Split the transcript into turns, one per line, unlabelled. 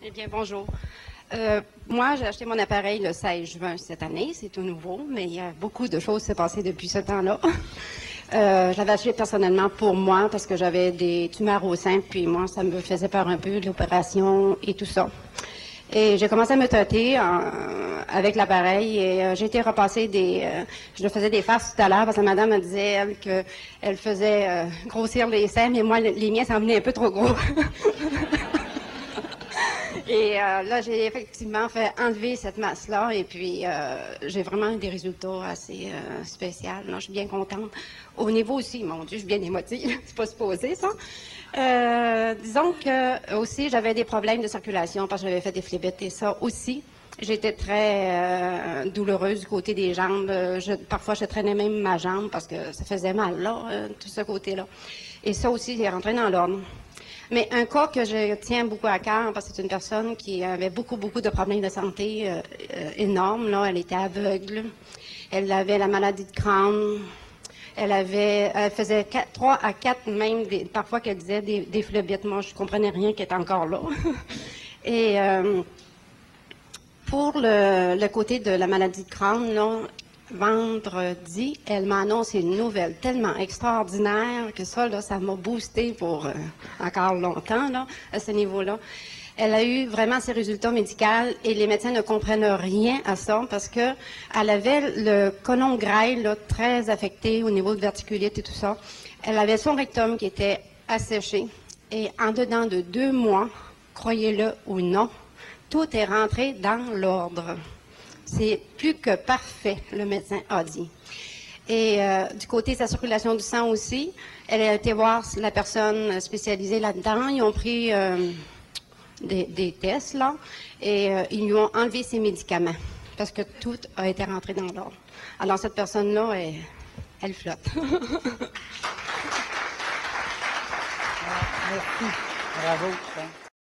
Eh bien, bonjour. Moi, j'ai acheté mon appareil le 16 juin cette année. C'est tout nouveau, mais il y a beaucoup de choses qui s'est passées depuis ce temps-là. Je l'avais acheté personnellement pour moi parce que j'avais des tumeurs au sein, puis moi, ça me faisait peur un peu de l'opération et tout ça. Et j'ai commencé à me tâter avec l'appareil et j'ai été repasser je faisais des faces tout à l'heure parce que madame me disait, elle, qu'elle faisait grossir les seins, mais moi, les miens s'en venaient un peu trop gros. Et là, j'ai effectivement fait enlever cette masse-là et puis j'ai vraiment des résultats assez spéciaux. Là, je suis bien contente. Au niveau aussi, mon Dieu, je suis bien émotive. C'est pas supposé, ça. Disons que aussi, j'avais des problèmes de circulation parce que j'avais fait des phlébites et ça aussi. J'étais très douloureuse du côté des jambes. Parfois, je traînais même ma jambe parce que ça faisait mal, là, tout ce côté-là. Et ça aussi, j'ai rentré dans l'ordre. Mais un cas que je tiens beaucoup à cœur, parce que c'est une personne qui avait beaucoup de problèmes de santé énormes. Là. Elle était aveugle. Elle avait la maladie de Crohn. Elle faisait 3 à 4 même, parfois qu'elle disait des phlébites. Moi, je comprenais rien qui était encore là. Et pour le côté de la maladie de Crohn, là, vendredi, elle m'a annoncé une nouvelle tellement extraordinaire que ça, là, ça m'a boosté pour encore longtemps, là, à ce niveau-là. Elle a eu vraiment ses résultats médicaux et les médecins ne comprennent rien à ça parce que elle avait le côlon grêle là, très affecté au niveau de verticulite et tout ça. Elle avait son rectum qui était asséché et en dedans de 2 mois, croyez-le ou non, tout est rentré dans l'ordre. C'est plus que parfait, le médecin a dit. Et du côté de sa circulation du sang aussi, elle a été voir la personne spécialisée là-dedans. Ils ont pris des tests, là, et ils lui ont enlevé ses médicaments parce que tout a été rentré dans l'ordre. Alors, cette personne-là, elle flotte.
Merci. Bravo.